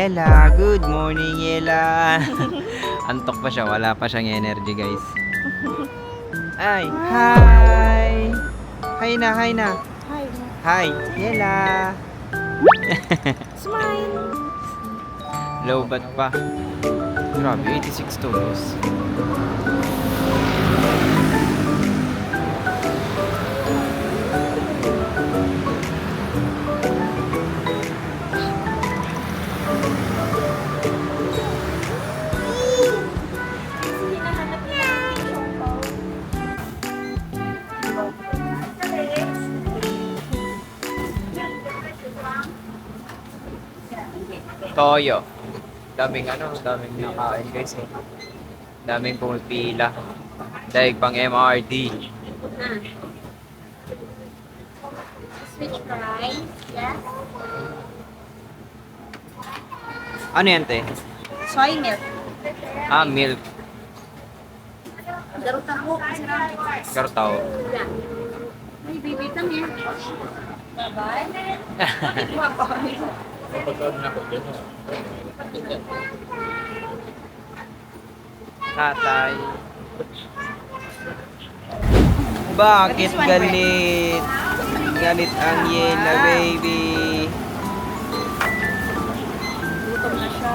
Yela, good morning Yela. Antok pa siya, wala pa siyang energy guys. Ay, hi. Hi na, hi na. Hi. Hi, Yela. Smile. Low bat pa. Grabe, 86 tulos. Hinahanap niya yung phone. Toyo. Daming daming nakain guys eh. Daming pumipila. Dahil pang MRT. Switch fries. Yes. Ano yan te? Soy milk. Ah, milk. Garutan ko. Kartaw. Yeah. May baby come here. Bye-bye. Bye-bye. Tatay. Bakit galit? Galit ang Yela baby. Gutom na siya.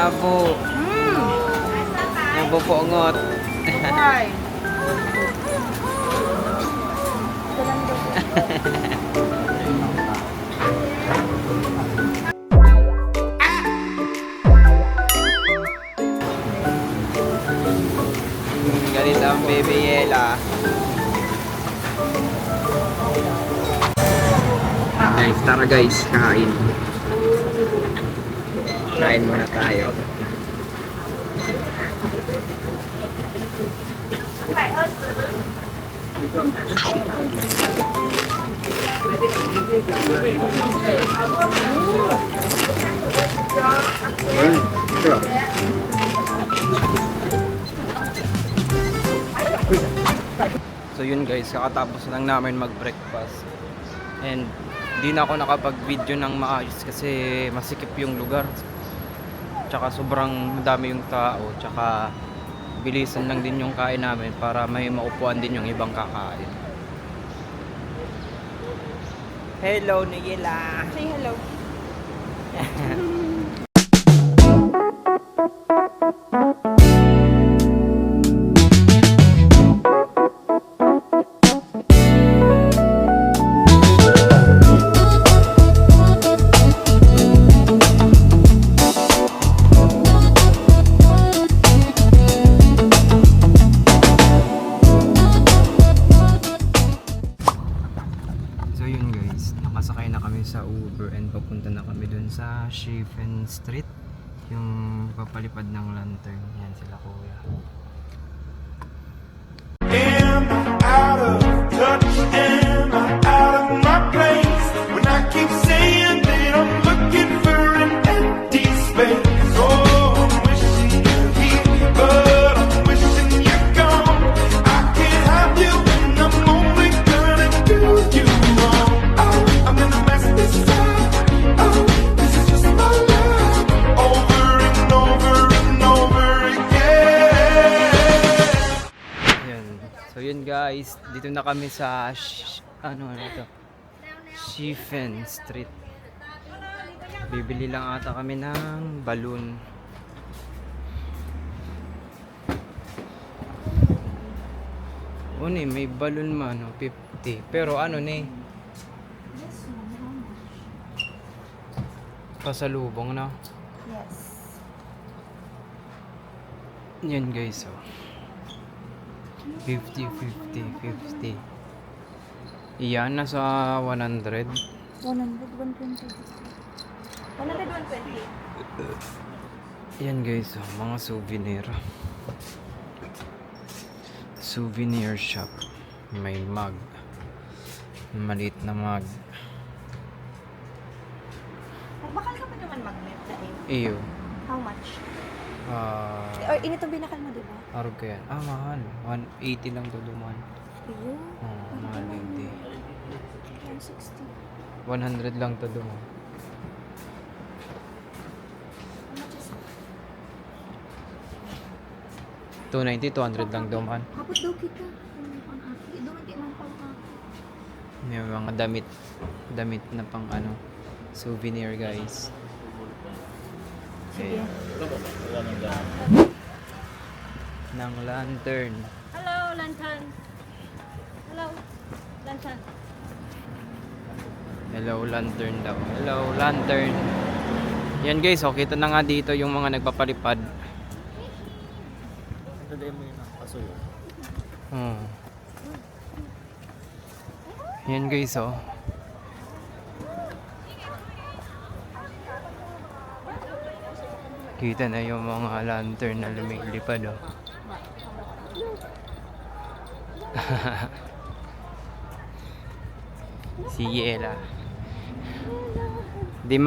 Abo. Nabubungot. Why? Ito lang daw. Galit ang baby Yela. Guys, tara guys, kain. Kain muna tayo. So yun guys, kakatapos lang namin mag-breakfast. And di na ako nakapag-video ng maayos kasi masikip yung lugar. Tsaka sobrang dami yung tao. Tsaka bilisan lang din yung kain namin para may maupuan din yung ibang kakain. Hello, Nigela! Say hello. So yun guys, nakasakay na kami sa Uber and papunta na kami dun sa Schiffen Street, yung papalipad ng lantern. Yan sila kuya. Am I out of touch? Am I out of my place? When I keep saying that I'm looking for an empty space. Oh, I'm wishing you're here, but I'm wishing you're gone. I can't have you and I'm only gonna do you wrong. Oh, I'm in a mess this time. Oh, this is just my life. Over and over and over again. Yan. So yun guys, dito na kami sa Schiffen Street. Bibili lang ata kami ng balloon. May balloon man, 50. Pero pasalubong na. Yes. Yan guys, 50, 50, 50. Iyan, nasa 100. 100, 120. 100, 120. Yan guys, mga souvenir. Souvenir shop. May mug. Maliit na mug. Nagbakal ka pa naman magnet dahil. Iyo. How much? Ah, Or inito binakal mo, di ba? arog ka yan. Ah, mahal. 180 lang to duman. Ayun. Oo, mahal hindi. 160. 100 lang to duman. 290, 200 lang daw man. Hapot daw kita. Doon di man pa ka. May mga damit na pang ano, souvenir guys. Sige. Ng lantern. Hello, Lantan. Hello, Lantan. Hello lantern daw. Hello lantern. Yan guys, oh, kita na nga dito yung mga nagpapalipad. Hmm. Yan guys, oh. Kita na yung mga lantern na lumilipad, oh. Si Yela. Di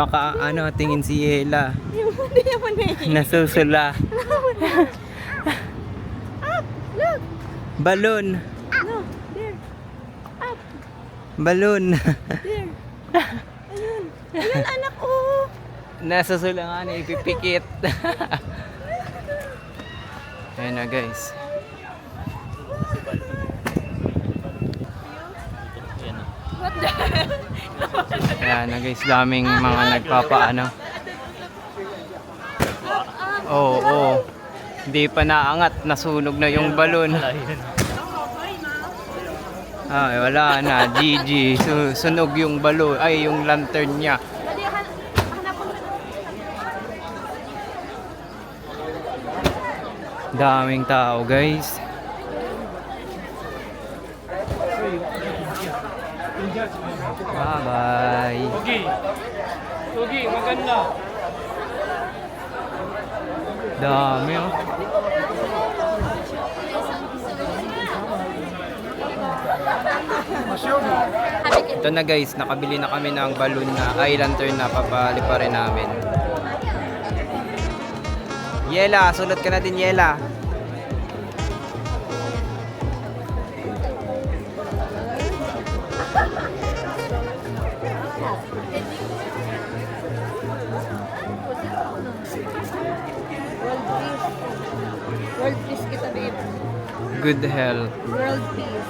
tingin si Yela. Hindi naman eh. Nasusula. Balon. No, there. Balon. There. Ayun. Ayun, anak ko. Nasusula nga na ipipikit. Ayan na guys. What the hell? Ayan na guys, daming mga nagpapaano. Oo, oo. Hindi pa naangat, nasunog na yung balon. Ay, wala na. GG. Sunog yung balon. Ay, yung lantern niya. Dali, hanap ko. Daming tao guys. Bye-bye. Tugi, maganda. Dami oh. Ito na guys, nakabili na kami ng balloon na ay lantern na papaliparin namin. Yela, sulot ka na din Yela. World peace kita, babe. Good health. World peace.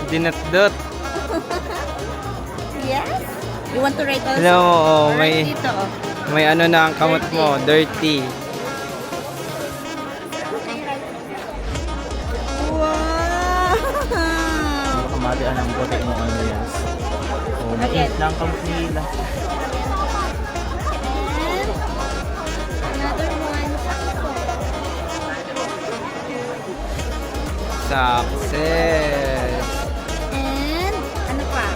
Dinatdot. Yes? You want to write also? Hello, oh, Or may write dito, oh. may ano na ang kamot mo, dirty. Wow! Kamali ang bote mo ano yan. Oh, Again. lang kamot nila. And another one. Success. And ano pa?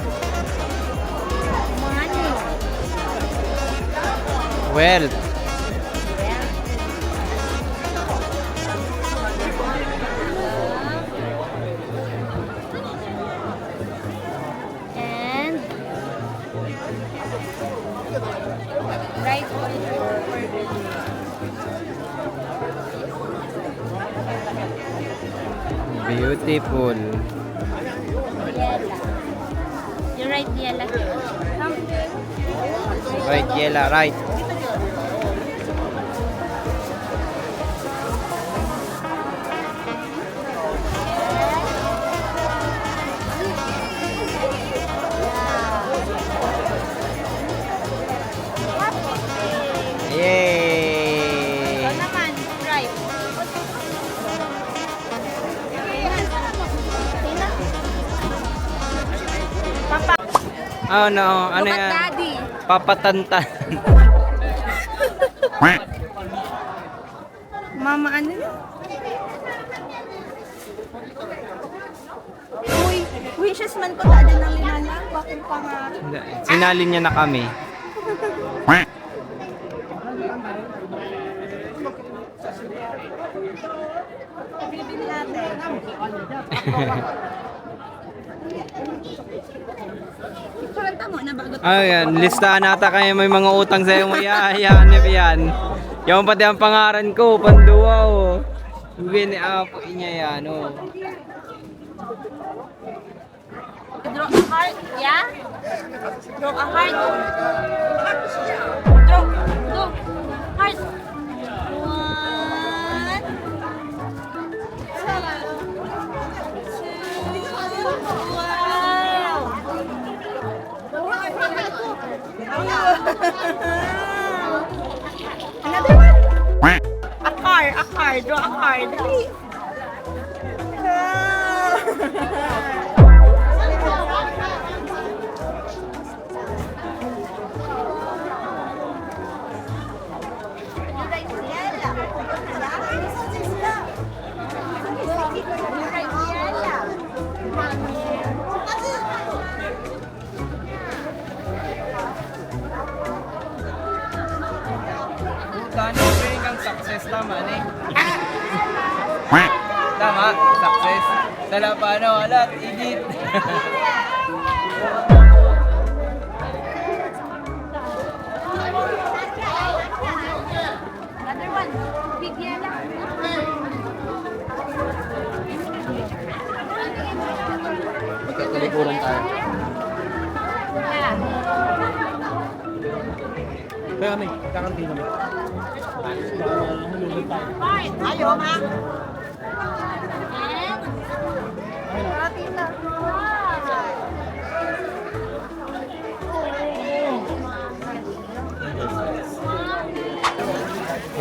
Money. Wealth. Yeah. And right Beautiful. Yella. You write yella here. Right, Yela, right. Yay! Ikaw naman, right. Tina. Papa. Oh no, ano Look at yan? daddy. Papatantan. Mama, ano yun? Uy, wishes man ko dati ng linala. Bakit pa nga? Sinalin niya na kami. Bibili natin. Kuranta mo na bago. Ayan, listahan nata kayo may mga utang sa'yo mo hanip yan. Yung pati ang pangaran ko, panduwa oh. Biniapo niya yan oh. Draw a heart, yeah? Draw a heart. Draw. Heart. One. Another one. A car. Draw a car. Dali. Tano ring ang success tama ni. Tama, success. Dala paano alat, edit. Another one. Big yellow. Magkakalikuran tayo. Yeah. Kaya kami, kakantin kami. Ayaw, ma.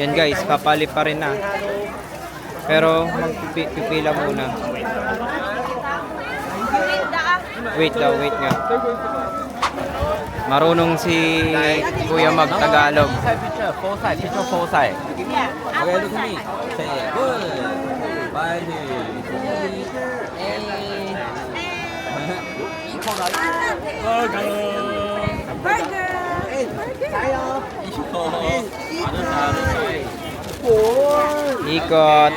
Yan guys, papali pa rin na. Pero magpipila muna. Wait nga. Marunong si Kuya mag-Tagalog. Picture, full side. Yeah. Okay, look at me. Say good. Bye. Ikot.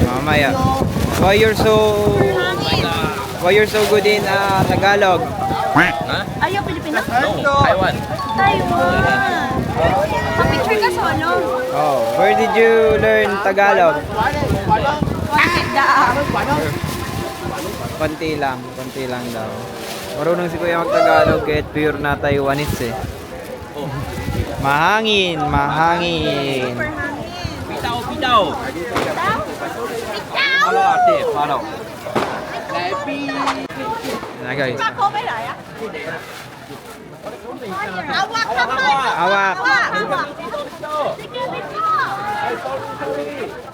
Mamaya. Why you're so good in Tagalog? Ayaw, Pilipinas? Taiwan. Taiwan. Pa-picture ka solo. Oh, where did you learn Tagalog? Konti lang daw. Marunong si Kuya mag-Tagalog kahit pure na Taiwanese eh. Mahangin. Super hangin. Pitaw. Follow ate, follow. Na guys. Ako ba ya? Awak naman. Awak. Sige, bitaw.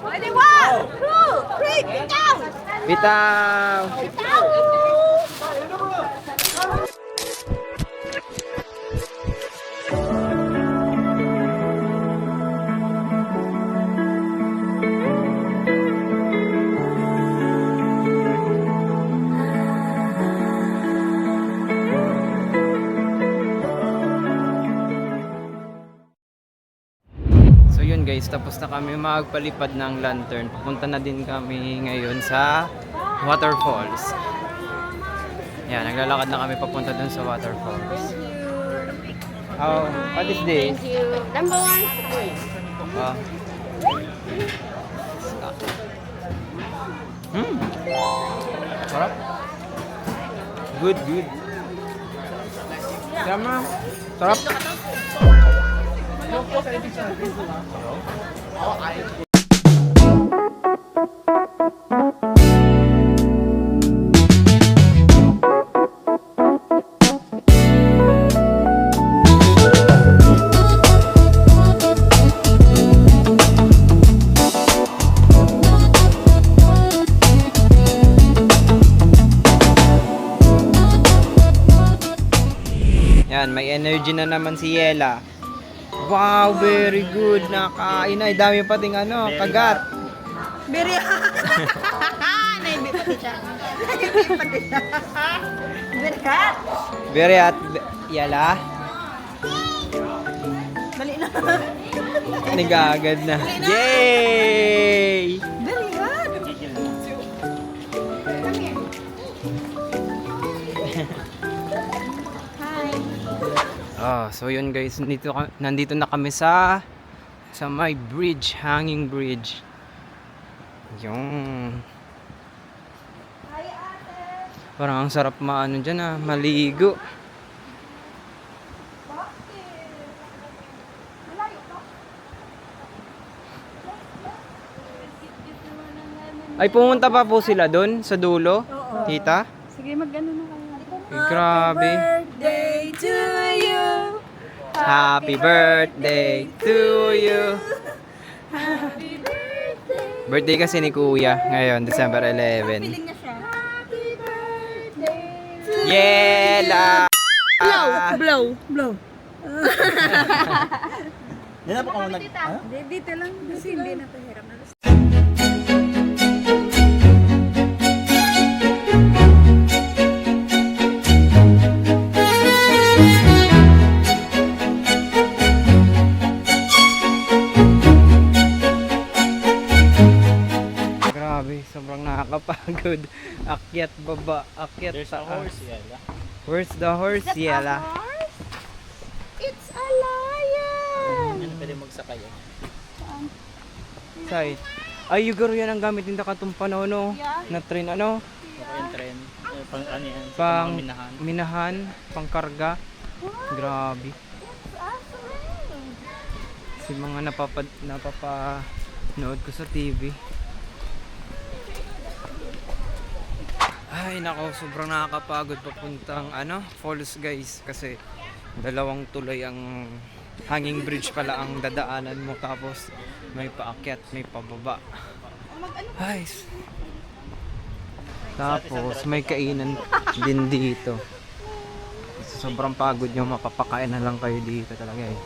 Ready, 1, 2, 3, bitaw. Bitaw. Bitaw. So yun guys, tapos na kami magpalipad ng lantern. Pupunta na din kami ngayon sa waterfalls. Yan, naglalakad na kami papunta dun sa waterfalls. Oh, what is this? Thank you. Number 1. Ah. Sarap. Good. Tama. Sarap. Yan, may energy na naman si Yela. Wow, very good. Nakain na. Dami pating kagat. Very Naibig pati siya. Very hot. Very hot. Yela. Dali na. Nagagad na. Yay! Very hot. So yun guys, nandito na kami sa may bridge, hanging bridge. Yung parang ang sarap maano dyan maligo. Ay, pumunta pa po sila doon sa dulo, tita? Sige, mag-ano na kayo. Ay, grabe. Birthday to you. Happy birthday to you. Happy birthday. Birthday kasi ni Kuya ngayon, December 11. Feeling niya siya. Happy birthday to Yela! Blow. Blow. Yan na po kung nag... Ano? Hindi, dito lang. Kasi hindi na pahiram na. Grabe, sobrang nakakapagod. Akyat baba, akyat There's a taas. horse, Yela. Where's the horse, Yela? It's a lion. Ano pwede magsakay eh? Say. Ay, yugaro yan ang gamit nila katong panahon, no? Yeah. Na train, ano? Okay yung tren. Pang ano yan? Sa Pang mga minahan. minahan, pang karga. Grabe. Si mga napapanood ko sa TV. Ay, nako, sobrang nakakapagod papuntang falls, guys, kasi dalawang tuloy ang hanging bridge pala ang dadaanan mo, tapos may paakyat, may pababa. Ay. Tapos may kainan din dito. Sobrang pagod nyo, mapapakain na lang kayo dito talaga eh.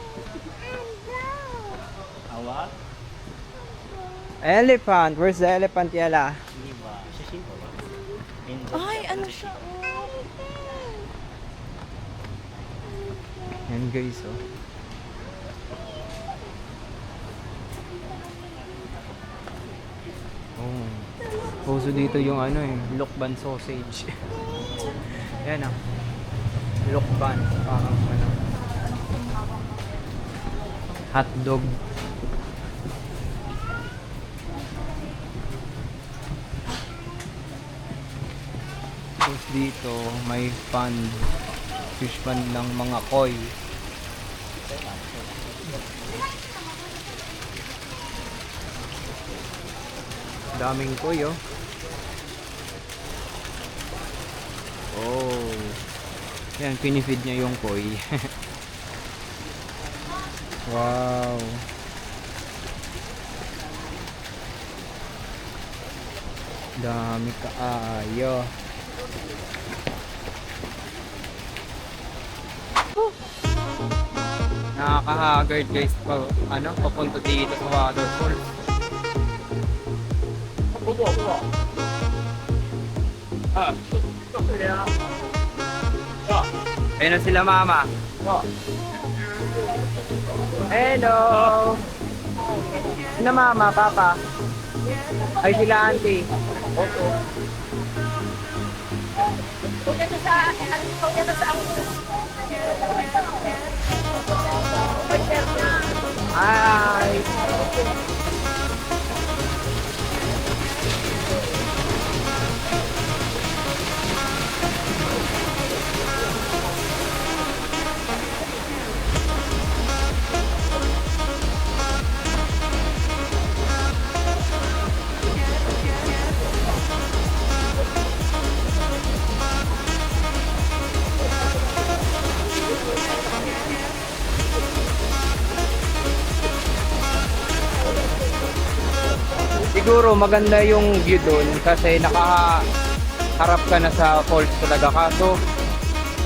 Awa? Elephant! Where's the elephant, Yala? Shiba. Siya Shiba ba? Ay, ano siya? Yan guys, oh. Oh. Puso dito yung lukban sausage. Yan lukban, parang hotdog. Tapos dito may pond, fish pond ng mga koi. Daming koi, oh. Oh. Yan, pinifeed niya yung koi. Wow. Dami kaayo. Nakaka-haggard guys papunta dito sa waterfall. Ayun na sila mama. Hello. Sino mama, papa? Ay sila auntie. Hi. Siguro maganda yung view doon kasi nakaharap ka na sa falls talaga, kaso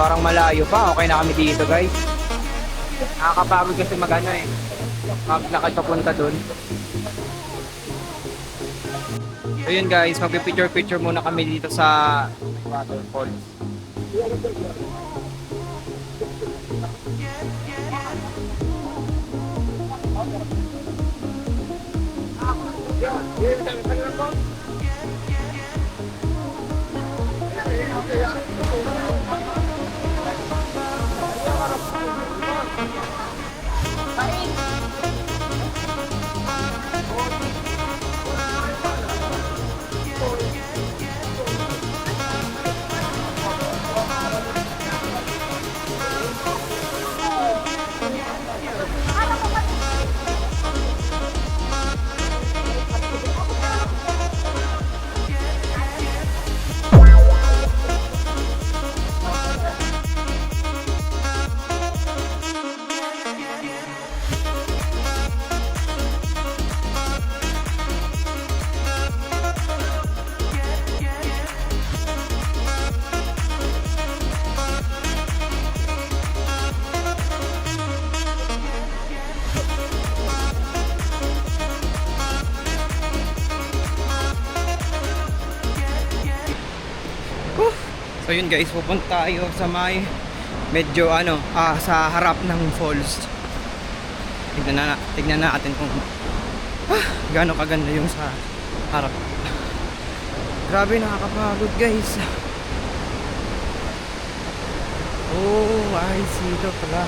parang malayo pa. Okay na kami dito guys. Nakakapagod kasi maglakad papunta doon. So yun guys, magpipicture muna kami dito sa waterfalls. So yun guys, pupunta tayo sa may medyo sa harap ng falls. Tignan natin kung gaano kaganda yung sa harap. Grabe, nakakapagod guys. Oh, I see, ito pala.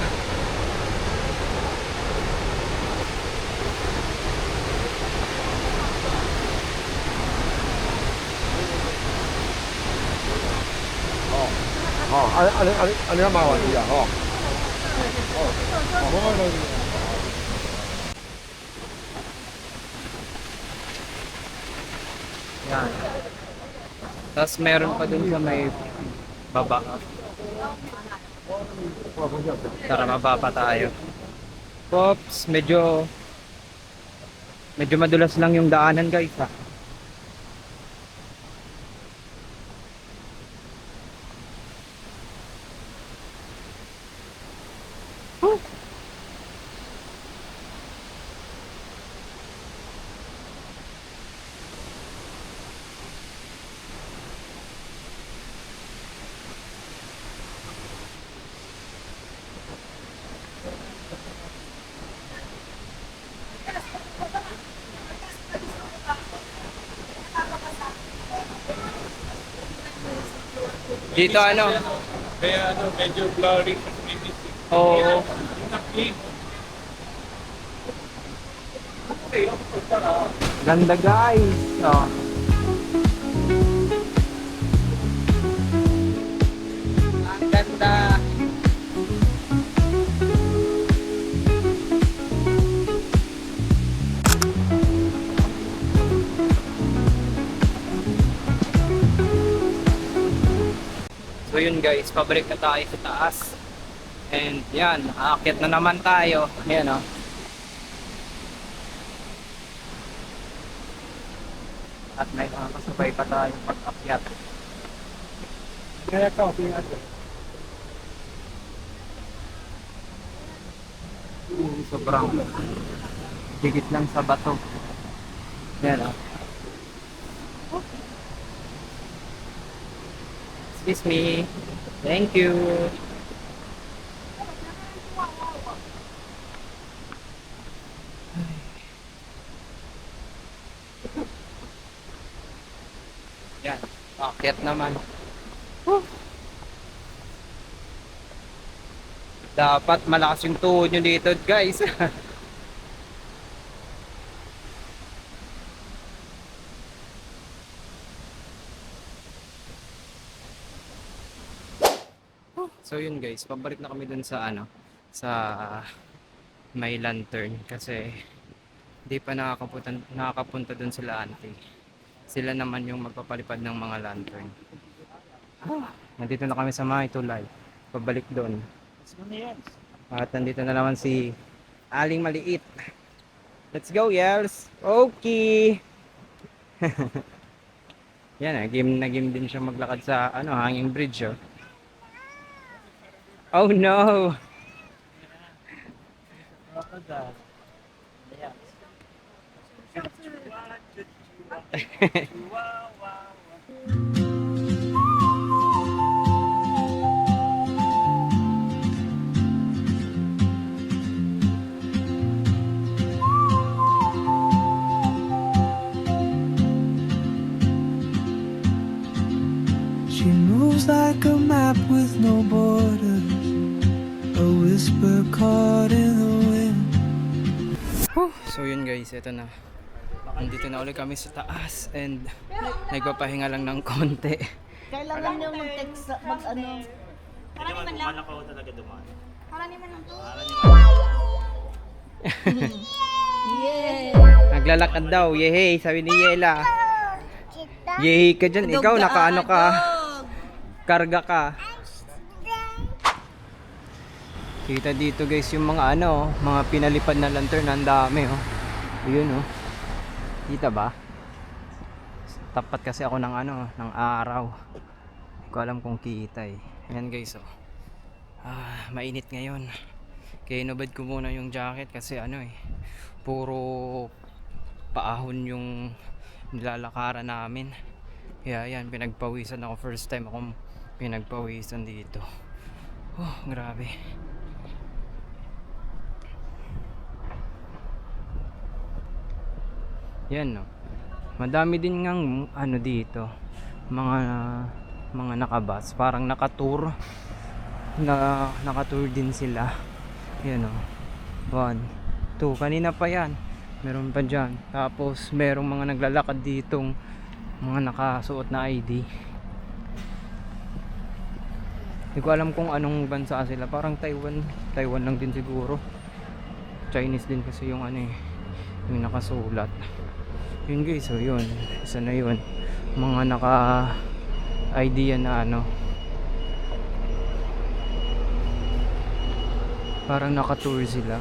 ano yung mga wala? Yan. Tapos meron pa dun sa may baba. Tara, mababa tayo. Pops, medyo madulas lang yung daanan guys ha. Dito Kaya medyo blurry. Oo. Ganda guys. Oh. Ang ganda. So yun guys, pabalik na tayo sa taas. And yan, aakyat na naman tayo. Ayan o. At may mga kasabay pa tayo pag-akyat. Kaya ka, pingat. Sobrang dikit lang sa bato. Ayan o. Excuse me. Thank you. Yan, akyat naman. Dapat malakas yung tuhod nyo dito guys. So yun guys, pabalik na kami dun sa sa may lantern kasi hindi pa nakakapunta dun sila auntie. Sila naman yung magpapalipad ng mga lantern. Nandito na kami sa mga tulay. Pabalik doon. At nandito na naman si Aling Maliit. Let's go, Yels! Okay! Yan game na game din siya maglakad sa hanging bridge. Oh no! She moves like a map with no borders, a whisper caught in the wind. So yun guys, ito na. Nandito na ulit kami sa taas and nagpapahinga lang ng konti. Kailangan nyo mag-text, mag-ano. Karaniman lang. Ano ko talaga dumaan? Karaniman lang to. Naglalakad daw, yehey, sabi ni Yela. Yehey ka dyan, ikaw nakaano ka, karga ka. Kita dito guys yung mga mga pinalipad na lantern, ang dami oh. Yun oh. Kita ba? Tapat kasi ako ng ng araw. Hindi ko alam kung kita eh. Ayan guys oh. Mainit ngayon. Kaya inubad ko muna yung jacket kasi puro paahon yung nilalakaran namin. Kaya yan, pinagpawisan ako. First time akong pinagpawisan dito. Oh, grabe. Yan no. Madami din ngang ano dito. Mga nakabas, parang nakatour. Nakatour din sila. Yan o. 1, 2. Kanina pa yan. Meron pa dyan. Tapos merong mga naglalakad ditong mga nakasuot na ID. Hindi ko alam kung anong bansa sila. Parang Taiwan lang din siguro. Chinese din kasi yung ano eh, yung nakasulat. Yun guys, so yun. Isa na yun. Mga naka ID yan na ano. Parang naka-tour sila.